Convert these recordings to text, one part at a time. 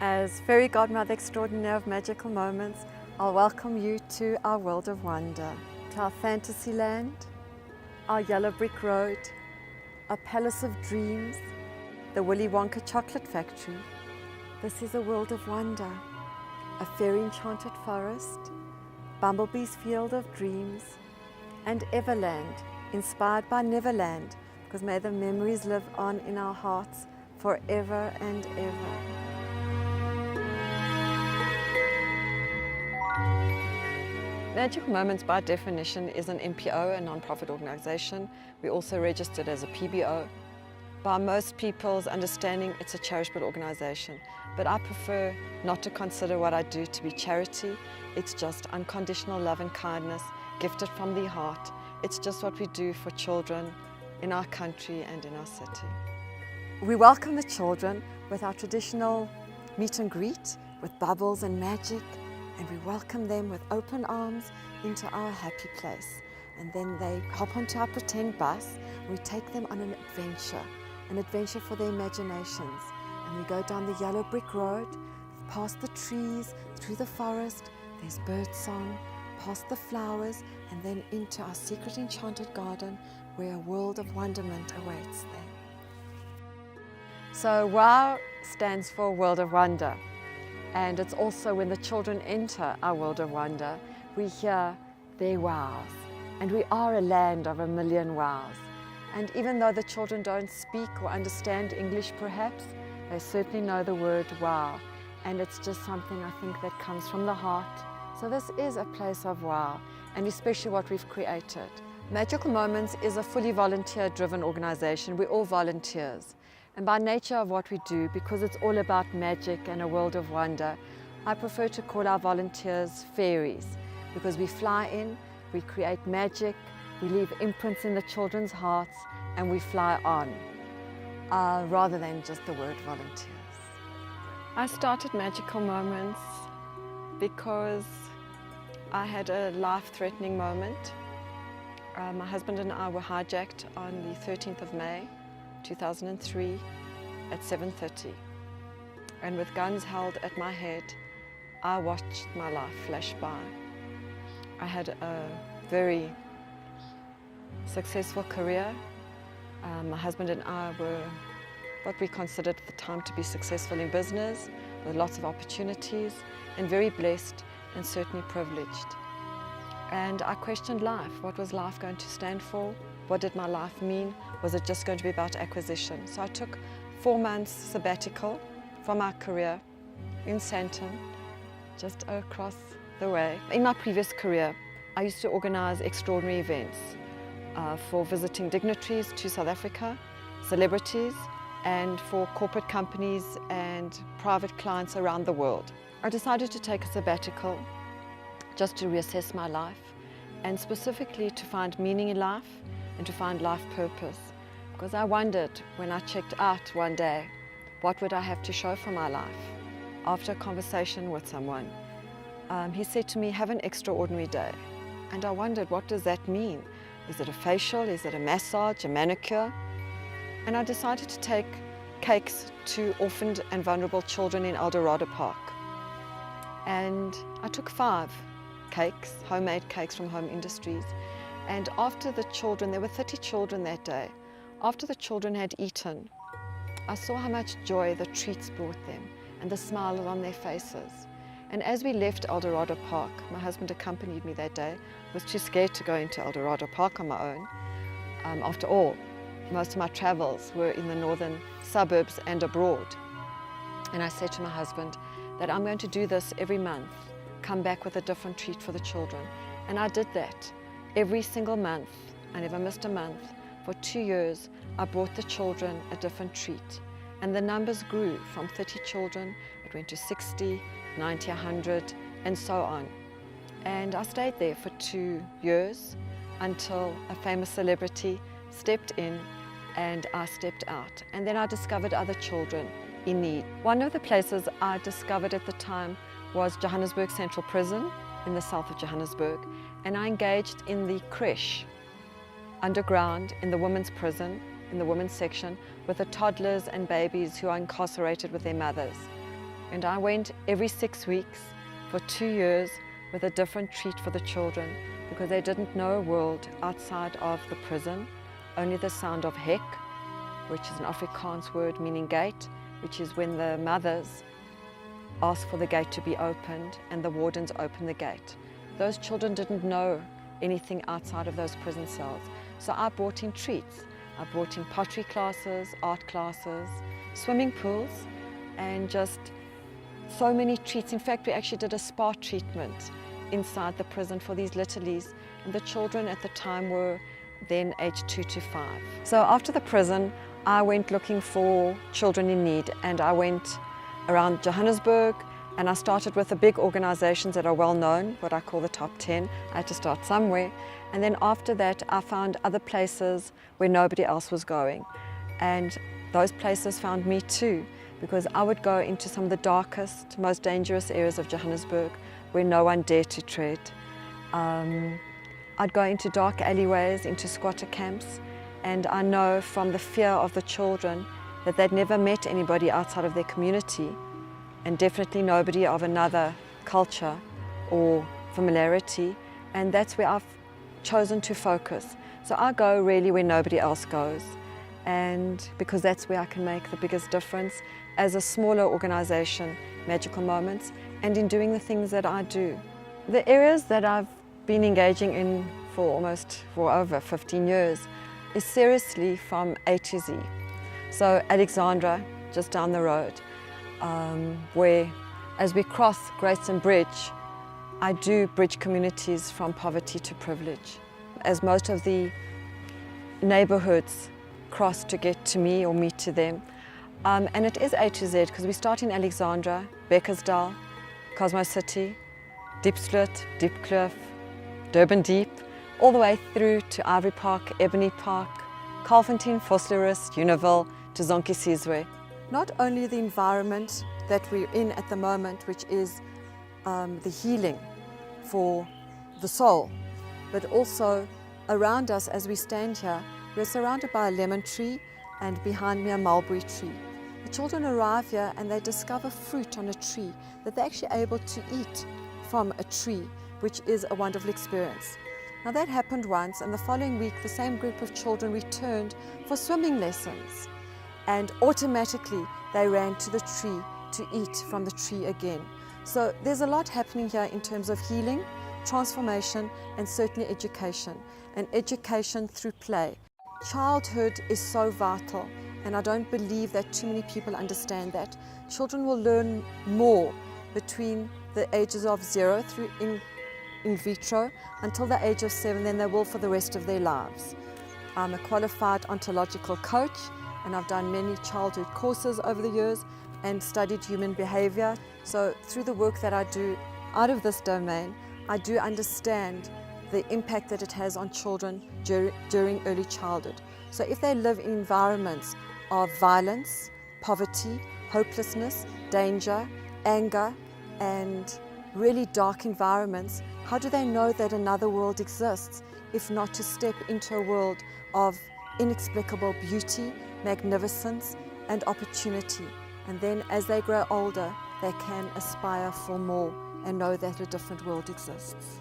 As Fairy Godmother Extraordinaire of Magical Moments, I'll welcome you to our world of wonder, to our fantasy land, our yellow brick road, our palace of dreams, the Willy Wonka chocolate factory. This is a world of wonder, a fairy enchanted forest, Bumblebee's field of dreams, and Everland, inspired by Neverland, because may the memories live on in our hearts forever and ever. Magical Moments, by definition, is an NPO, a non-profit organization. We're also registered as a PBO. By most people's understanding, it's a charitable organization, but I prefer not to consider what I do to be charity. It's just unconditional love and kindness, gifted from the heart. It's just what we do for children in our country and in our city. We welcome the children with our traditional meet and greet, with bubbles and magic, and we welcome them with open arms into our happy place. And then they hop onto our pretend bus, and we take them on an adventure for their imaginations. And we go down the yellow brick road, past the trees, through the forest, there's bird song, past the flowers, and then into our secret enchanted garden where a world of wonderment awaits them. So WOW stands for World of Wonder. And it's also when the children enter our world of wonder, we hear their wows. And we are a land of a million wows. And even though the children don't speak or understand English perhaps, they certainly know the word wow. And it's just something I think that comes from the heart. So this is a place of wow, and especially what we've created. Magical Moments is a fully volunteer-driven organization. We're all volunteers. And by nature of what we do, because it's all about magic and a world of wonder, I prefer to call our volunteers fairies, because we fly in, we create magic, we leave imprints in the children's hearts, and we fly on, rather than just the word volunteers. I started Magical Moments because I had a life-threatening moment. My husband and I were hijacked on the 13th of May, 2003 at 7:30, and with guns held at my head, I watched my life flash by. I had a very successful career. My husband and I were what we considered at the time to be successful in business, with lots of opportunities, and very blessed and certainly privileged. And I questioned life. What was life going to stand for? What did my life mean? Was it just going to be about acquisition? So I took 4 months sabbatical from my career in Sandton, just across the way. In my previous career, I used to organize extraordinary events for visiting dignitaries to South Africa, celebrities, and for corporate companies and private clients around the world. I decided to take a sabbatical just to reassess my life, and specifically to find meaning in life and to find life purpose. Because I wondered, when I checked out one day, what would I have to show for my life? After a conversation with someone, he said to me, have an extraordinary day. And I wondered, what does that mean? Is it a facial? Is it a massage, a manicure? And I decided to take cakes to orphaned and vulnerable children in Eldorado Park. And I took 5 cakes, homemade cakes from Home Industries. And after the children, there were 30 children that day, after the children had eaten, I saw how much joy the treats brought them and the smiles on their faces. And as we left Eldorado Park, my husband accompanied me that day, was too scared to go into Eldorado Park on my own. After all, most of my travels were in the northern suburbs and abroad. And I said to my husband that I'm going to do this every month, come back with a different treat for the children. And I did that. Every single month, I never missed a month. For 2 years, I brought the children a different treat. And the numbers grew from 30 children, it went to 60, 90, 100, and so on. And I stayed there for 2 years until a famous celebrity stepped in and I stepped out. And then I discovered other children in need. One of the places I discovered at the time was Johannesburg Central Prison in the south of Johannesburg. And I engaged in the creche underground in the women's prison, in the women's section, with the toddlers and babies who are incarcerated with their mothers. And I went every 6 weeks for 2 years with a different treat for the children, because they didn't know a world outside of the prison, only the sound of hek, which is an Afrikaans word meaning gate, which is when the mothers ask for the gate to be opened and the wardens open the gate. Those children didn't know anything outside of those prison cells. So I brought in treats. I brought in pottery classes, art classes, swimming pools, and just so many treats. In fact, we actually did a spa treatment inside the prison for these littlies, and the children at the time were then aged 2 to 5. So after the prison, I went looking for children in need, and I went around Johannesburg, and I started with the big organizations that are well known, what I call the top 10. I had to start somewhere. And then after that, I found other places where nobody else was going. And those places found me too, because I would go into some of the darkest, most dangerous areas of Johannesburg where no one dared to tread. I'd go into dark alleyways, into squatter camps, and I know from the fear of the children that they'd never met anybody outside of their community, and definitely nobody of another culture or familiarity, and that's where I've chosen to focus. So I go really where nobody else goes, and because that's where I can make the biggest difference as a smaller organization, Magical Moments, and in doing the things that I do. The areas that I've been engaging in for over 15 years is seriously from A to Z. So Alexandra, just down the road, where as we cross Grayson Bridge, I do bridge communities from poverty to privilege. As most of the neighborhoods cross to get to me or me to them. And it is A to Z, because we start in Alexandra, Beckersdal, Cosmo City, Diepsloot, Diepkloof, Durban Deep, all the way through to Ivory Park, Ebony Park, Calfontein, Vosloorus, Univille, to Zonke Sizwe. Not only the environment that we're in at the moment, which is the healing for the soul, but also around us as we stand here, we're surrounded by a lemon tree and behind me a mulberry tree. The children arrive here and they discover fruit on a tree that they're actually able to eat from a tree, which is a wonderful experience. Now that happened once, and the following week the same group of children returned for swimming lessons, and automatically they ran to the tree to eat from the tree again. So there's a lot happening here in terms of healing, transformation, and certainly education, and education through play. Childhood is so vital, and I don't believe that too many people understand that. Children will learn more between the ages of 0 through in vitro until the age of 7 than they will for the rest of their lives. I'm a qualified ontological coach, and I've done many childhood courses over the years and studied human behavior. So through the work that I do out of this domain, I do understand the impact that it has on children during early childhood. So if they live in environments of violence, poverty, hopelessness, danger, anger, and really dark environments, how do they know that another world exists if not to step into a world of inexplicable beauty, magnificence, and opportunity? And then as they grow older, they can aspire for more and know that a different world exists.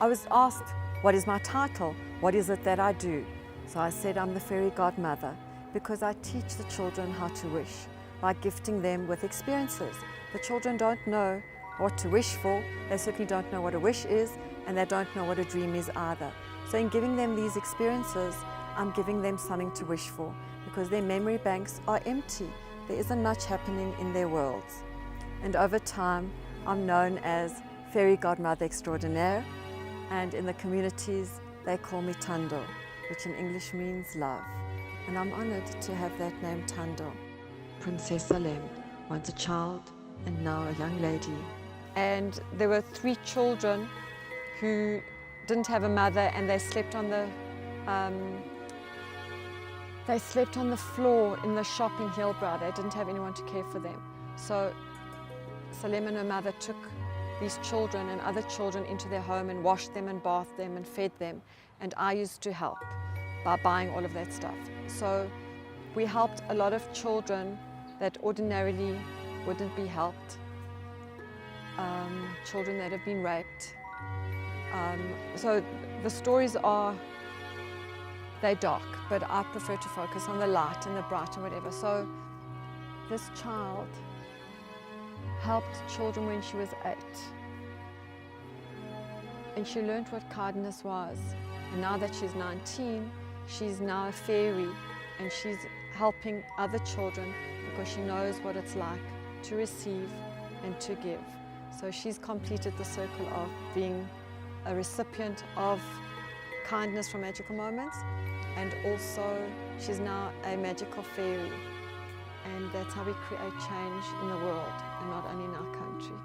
I was asked, what is my title? What is it that I do? So I said I'm the fairy godmother, because I teach the children how to wish by gifting them with experiences. The children don't know what to wish for, they certainly don't know what a wish is, and they don't know what a dream is either. So in giving them these experiences, I'm giving them something to wish for, because their memory banks are empty. There isn't much happening in their worlds. And over time, I'm known as Fairy Godmother Extraordinaire, and in the communities, they call me Tando, which in English means love. And I'm honored to have that name, Tando. Princess Salem, once a child and now a young lady. And there were 3 children who didn't have a mother, and they slept on the floor in the shop in Hillbrow. They didn't have anyone to care for them. So Salem and her mother took these children and other children into their home and washed them and bathed them and fed them. And I used to help by buying all of that stuff. So we helped a lot of children that ordinarily wouldn't be helped, children that have been raped. So the stories they're dark, but I prefer to focus on the light and the bright and whatever. So this child helped children when she was 8. And she learned what kindness was. And now that she's 19, she's now a fairy, and she's helping other children because she knows what it's like to receive and to give. So she's completed the circle of being a recipient of kindness from magical moments, and also she's now a magical fairy. And that's how we create change in the world, and not only in our country.